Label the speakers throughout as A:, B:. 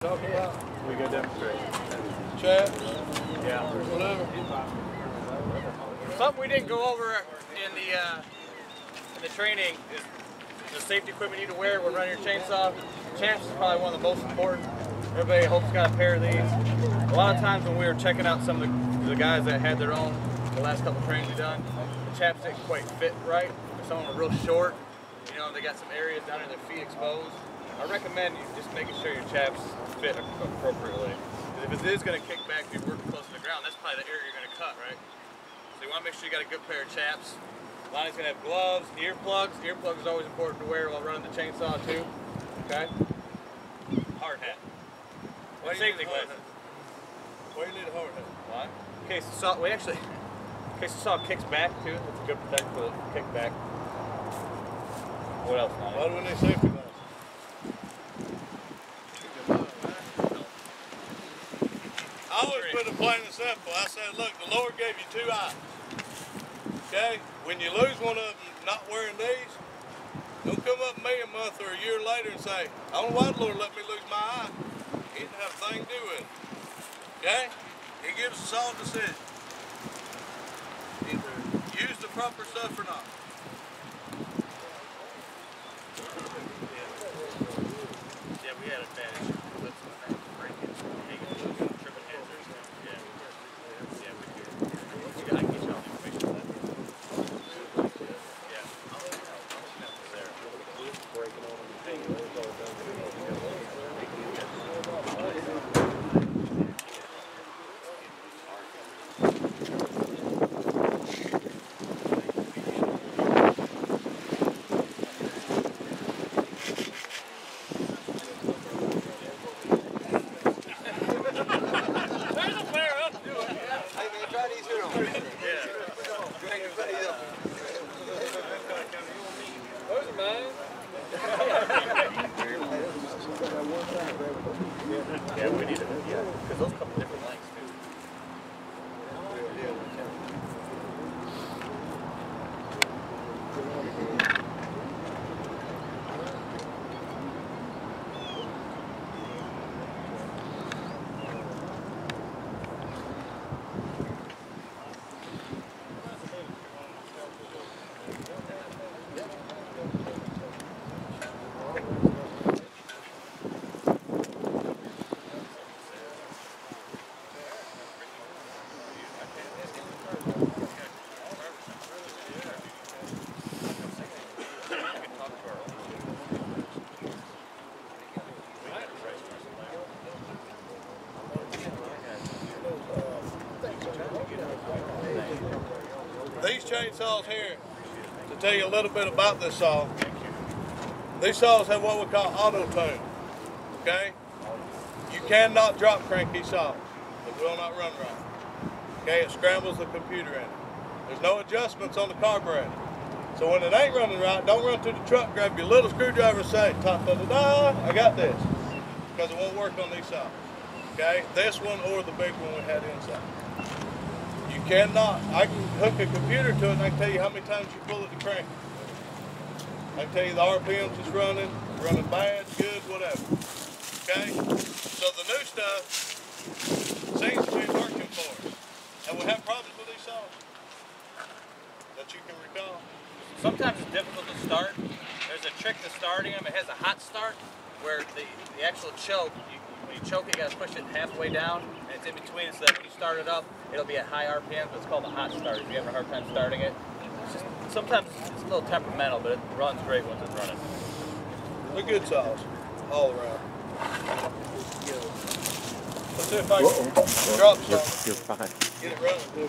A: Talk about?
B: We go demonstrate.
A: Chat?
B: Yeah.
A: Whatever.
B: Something we didn't go over in the training is the safety equipment you need to wear when running your chainsaw. Champs is probably one of the most important. Everybody hopes got a pair of these. A lot of times when we were checking out some of the guys that had their own, the last couple of trainings we done, the chaps didn't quite fit right. Some of them are real short. You know, they got some areas down in their feet exposed. I recommend you just making sure your chaps fit appropriately. Because if it is going to kick back, if you're working close to the ground, that's probably the area you're going to cut, right? So you want to make sure you got a good pair of chaps. Lonnie's going to have gloves, earplugs. Earplugs is always important to wear while running the chainsaw too. Okay? Hard hat. What safety glasses?
A: Why do you need a hard hat?
B: Why? In case the saw kicks back too. It's a good protect for the kickback. What else, Lonnie?
A: Why do we need safety glasses? I always put it plain and simple. I said, look, the Lord gave you two eyes. Okay? When you lose one of them not wearing these, don't come up to me a month or a year later and say, I don't know why the Lord let me lose my eye. He didn't have a thing to do with it. Okay? He gives us all a decision. Either use the proper stuff or not.
B: Yeah, we had a bad issue with some break-ins, hanging loose, tripping hazards. Yeah, we do. I can get you all the information on that. Yeah, I'll let you know there. Breaking on them, hanging loose all the time. Yeah, we need it. Yeah, because those come different lengths too.
A: These chainsaws here, to tell you a little bit about this saw, these saws have what we call auto tune. Okay? You cannot drop crank these saws. It will not run right. Okay? It scrambles the computer in it. There's no adjustments on the carburetor. So when it ain't running right, don't run to the truck, grab your little screwdriver and say, ta-da-da-da, I got this. Because it won't work on these saws. Okay? This one or the big one we had inside. You cannot, I can hook a computer to it and I can tell you how many times you pull it to crank. I can tell you the RPMs it's running bad, good, whatever. Okay? So the new stuff seems to be working for us. And we have problems with these saws that you can recall.
B: Sometimes it's difficult to start. There's a trick to starting them. It has a hot start where the actual choke, when you choke it, you got to push it halfway down and it's in between so that when you start it up, it'll be at high RPM, but it's called a hot start. If you have a hard time starting it, sometimes it's a little temperamental, but it runs great once it's running.
A: They're good saws, all around. Let's see if I can drop some.
C: You're fine.
A: Get it running.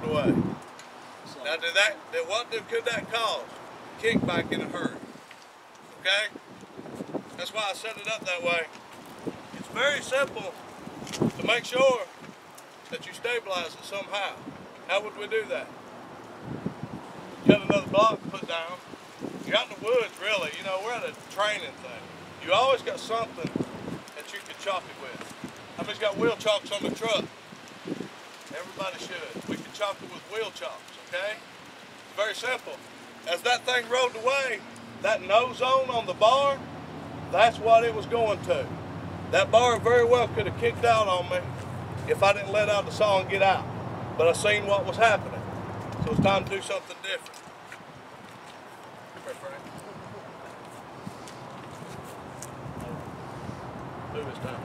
A: rolled away. Now could that cause kickback in a hurry? Okay? That's why I set it up that way. It's very simple to make sure that you stabilize it somehow. How would we do that? Cut another block, put down. You're out in the woods, really. You know, we're at a training thing. You always got something that you can chalk it with. How many's got wheel chalks on the truck? Everybody should. We can chalk it with wheel chalks, okay? Very simple. As that thing rolled away, that nose zone on the bar, that's what it was going to. That bar very well could have kicked out on me if I didn't let out the saw and get out. But I seen what was happening. So it's time to do something different. Move this down.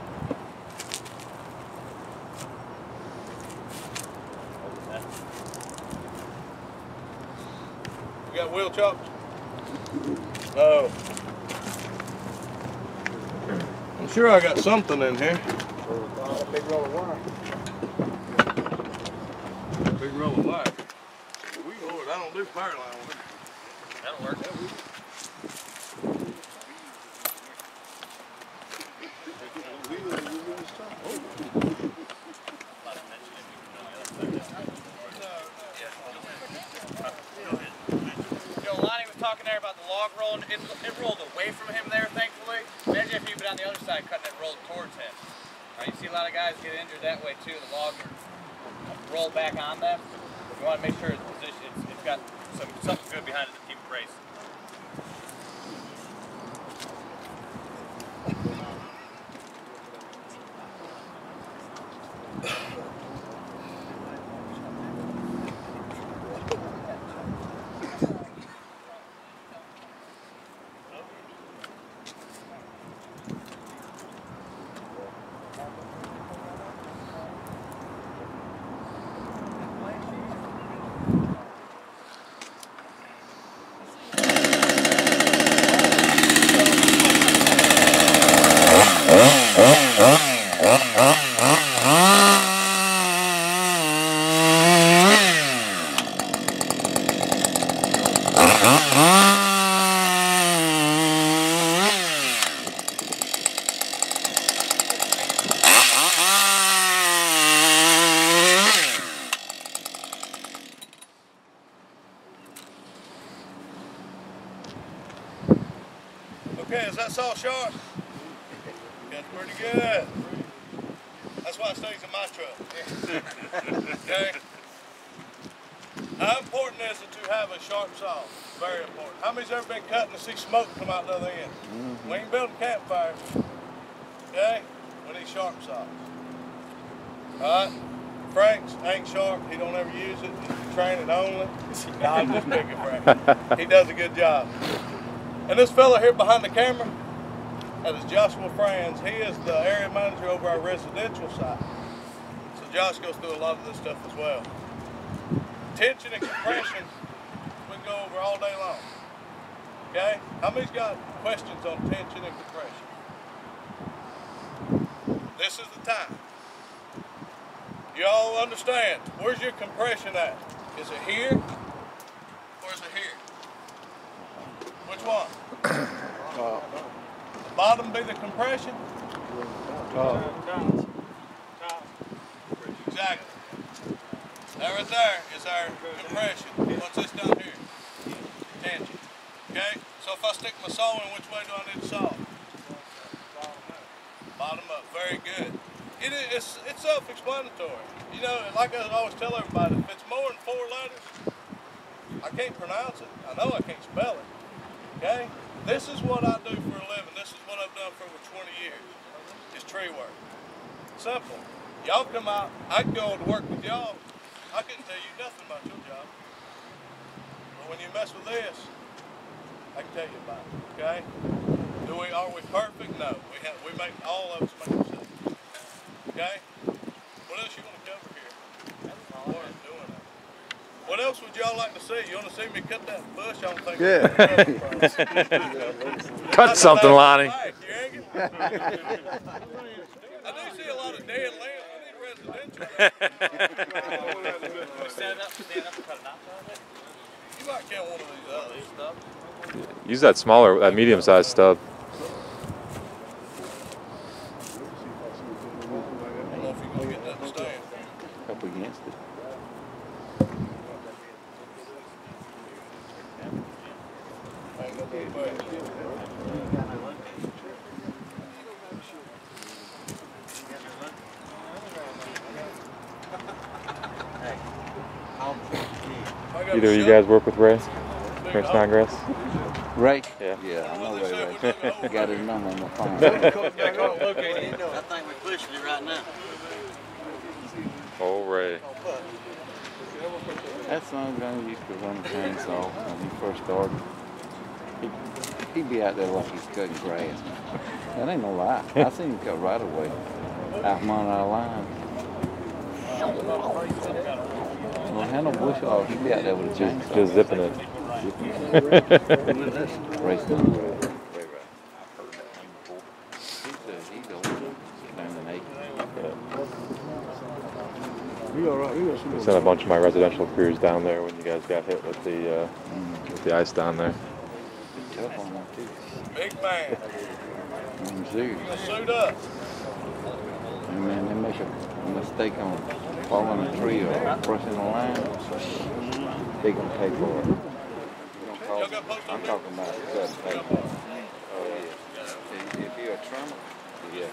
A: You got wheel chocks? No. I'm sure I got something in here.
C: Big roll of wire.
A: Big roll of wire. Lord, I don't do power line work.
B: That'll work. Lonnie was talking there about the log rolling. It rolled away from him there, thankfully. Imagine if he'd been on the other side cutting it and rolled towards him. You see a lot of guys get injured that way too. The logs roll back on them. You want to make sure it's got something good behind it to keep it racing.
A: Okay, is that saw sharp? That's pretty good. That's why it stays in my truck. Okay? How important is it to have a sharp saw? Very important. How many's ever been cutting to see smoke come out the other end? We ain't building campfires. Okay? We need sharp saws. Alright? Frank's ain't sharp. He don't ever use it. He's training only. No, I'm just picking Frank. He does a good job. And this fella here behind the camera, that is Joshua Franz. He is the area manager over our residential side. So Josh goes through a lot of this stuff as well. Tension and compression, we can go over all day long. Okay? How many's got questions on tension and compression? This is the time. You all understand, where's your compression at? Is it here or is it here? Which one? The bottom be the compression? Exactly. That right there is our compression. What's this down here? Tension. Okay? So if I stick my saw in, which way do I need to saw? Bottom up. Very good. It's self-explanatory. You know, like I always tell everybody, if it's more than 4 letters, I can't pronounce it. I know I can't spell it. Okay? This is what I do for a living. This is what I've done for over 20 years. Is tree work. Simple. Y'all come out, I can go to work with y'all. I couldn't tell you nothing about your job. But when you mess with this, I can tell you about it. Okay? Are we perfect? No. We make all of us make mistakes. Okay? What else you want to cover here? What I'm doing it. What else would y'all like to see? You want to see me cut that bush? I don't think.
D: Yeah. Cut something, Lonnie.
A: I do see a lot of dead land. I need residential.
B: Stand up and cut a notch out of it.
A: You might get one of these
B: Stuff.
D: Use that smaller, that medium-sized stub.
A: I don't know if you're going to get that to stand.
C: Up against it.
A: Ain't no big way.
D: Either of you guys work with Ray? Ray Snodgrass?
C: Ray?
D: Yeah.
C: Yeah, I know Ray. Got his number on my phone.
B: Yeah, call it locating.
E: I think we're pushing it right now.
D: Oh, Ray.
C: That son's gonna used to run a chainsaw when he first started. He'd be out there like he's cutting grass. That ain't no lie. I seen him cut right away. Out from under our line. Don't have no bush off. He'd be out there with a chainsaw.
D: Just zipping it.
C: Ray Snodgrass. He's old. Down in 8.
D: We sent a bunch of my residential crews down there when you guys got hit with the ice down there.
C: Tough on them too.
A: Big man.
C: I'm serious.
A: Suit up.
C: And man, they make a mistake on falling a tree or brushing a line, they gonna pay for it. I'm talking about cut and pay. Oh yeah. If you're a trimmer, yeah.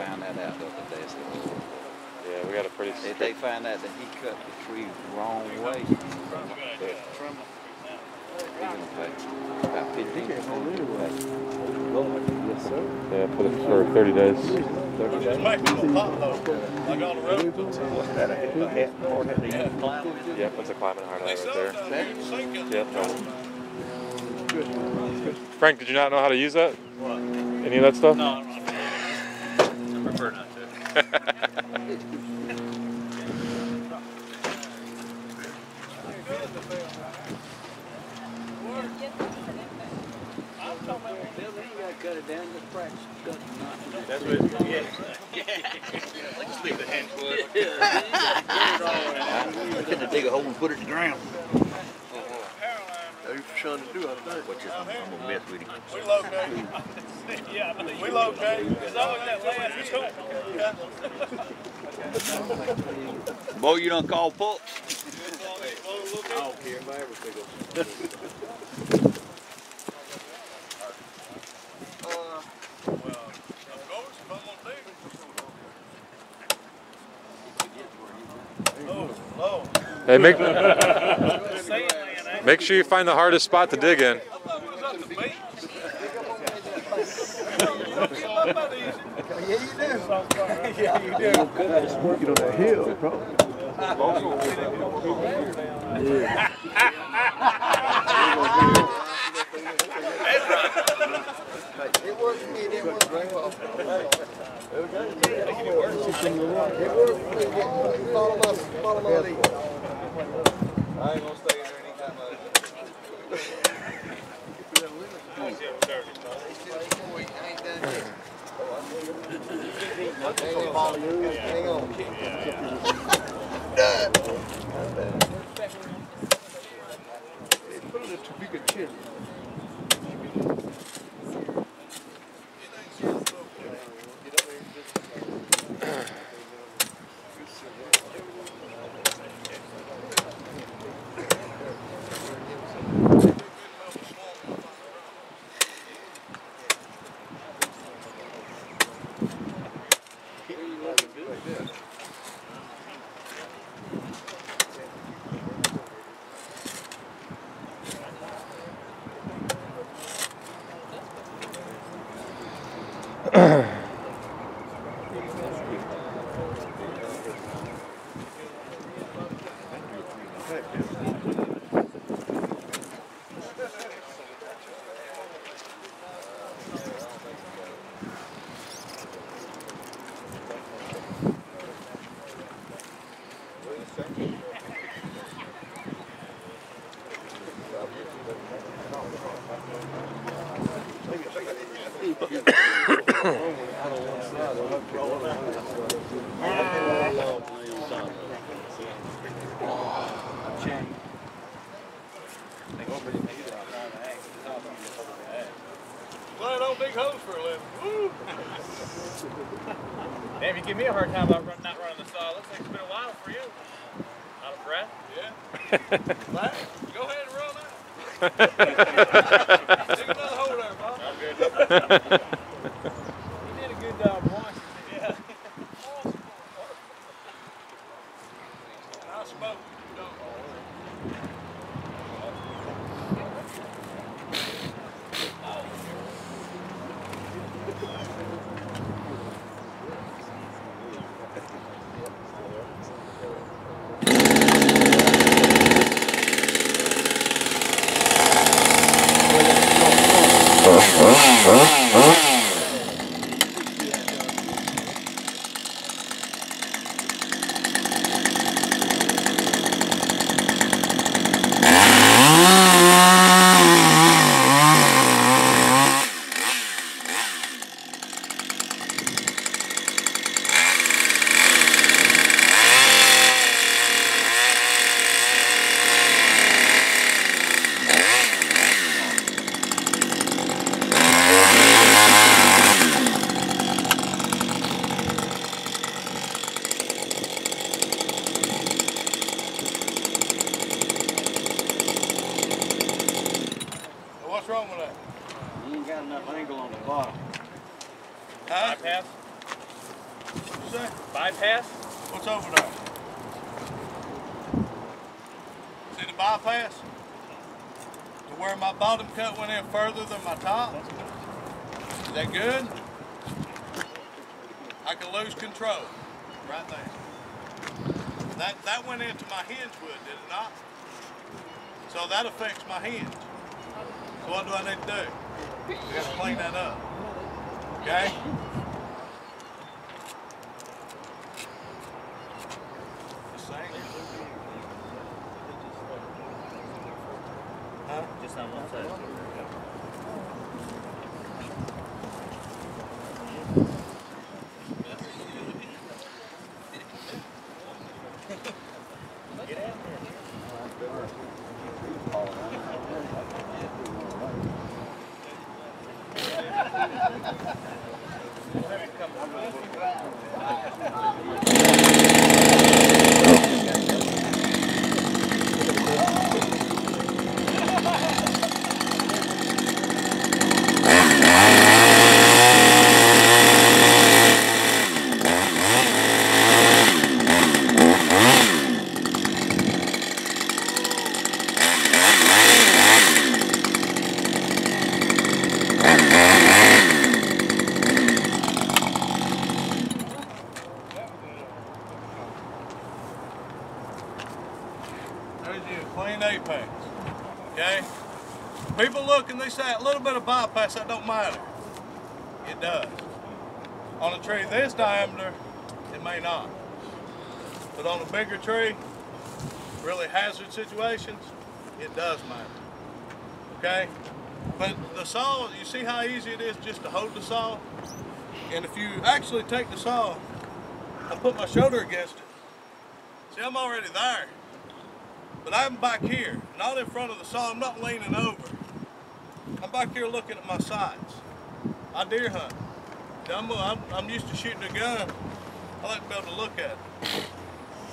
C: Found that out the other day. So,
D: Yeah, we got a pretty
C: if
D: strict.
C: they find out that he cut the tree wrong way, the trimmer, he's gonna pay about 15%. Yes, sir.
D: Yeah, for 30 days.
A: Just make it a pot though. Like on the road.
D: Yep, that's a climbing hard
A: They
D: right
A: sell
D: there.
A: down here. You sink it.
D: Yep. Frank, did you not know how to use that?
B: What?
D: Any of that stuff?
B: No, I prefer not to. That's what it's, yeah. Let's just leave the hand foot.
E: I could have dig a hole and put it in the ground. There's something to do, I think. Which is, I'm gonna mess with him.
A: We located. We located. It's always that last
E: Boy, you done called Pups?
A: I don't care about everything.
D: Hey, make sure you find the hardest spot to dig in.
A: Yeah, you do.
C: Working on that hill, bro.
E: It worked for me, it didn't work very well. It worked for me, follow my lead.
A: I ain't gonna stay in there anytime like
E: Hang on.
C: Put it in Topeka chin.
A: Glad I don't dig holes for a living. Woo!
B: Hey, if you give me a hard time about not running the saw, looks like it's been a while for you. Out of breath?
A: Yeah. Glad. Go ahead and run that. Dig another hole there, Bob.
B: I'm good.
A: You did a good job, boy. Yeah. I'll smoke. What's wrong with that?
E: You ain't got enough angle on the bottom.
A: Huh?
B: Bypass?
A: What'd you say?
B: Bypass?
A: What's over there? See the bypass? To where my bottom cut went in further than my top? Is that good? I can lose control. Right there. That went into my hinge wood, did it not? So that affects my hinge. So what do I need to do? We got to clean that up. Okay? Just saying. Huh?
B: Just on one side.
A: There's your clean apex. Okay? People look and they say a little bit of bypass, that don't matter. It does. On a tree this diameter, it may not. But on a bigger tree, really hazard situations, it does matter. Okay? But the saw, you see how easy it is just to hold the saw? And if you actually take the saw and put my shoulder against it, see, I'm already there. But I'm back here, not in front of the saw. I'm not leaning over. I'm back here looking at my sights. I deer hunt. I'm used to shooting a gun. I like to be able to look at it.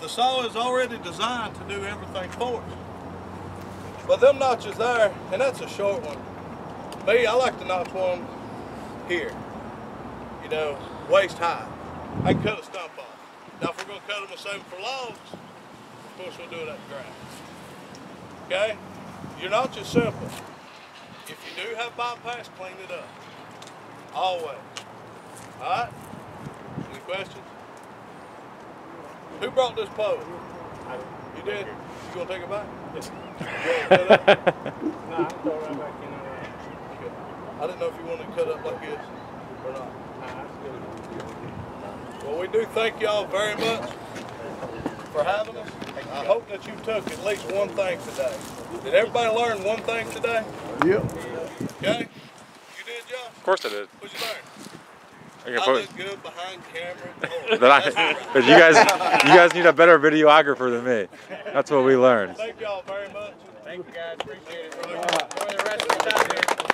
A: The saw is already designed to do everything for us. But them notches there, and that's a short one. Me, I like to notch one here. You know, waist high. I can cut a stump off. Now if we're gonna cut them and save them for logs, of course we'll do it at the ground. Okay? Your notch is simple. If you do have bypass, clean it up. Always. Alright? Any questions? Who brought this pole? You did? You gonna take it back? Yes. No, I'm going right back in. I didn't know if you wanted to cut up like this or not. Well, we do thank y'all very much for having us. I hope that you took at least one thing today. Did everybody learn one thing today?
E: Yep.
A: Okay? You did, Josh?
D: Of course I did.
A: What'd you learn? I look good behind camera.
D: But you guys need a better videographer than me. That's what we learned.
A: Thank y'all very much.
B: Thank you guys, appreciate it. Enjoy the rest of the time here.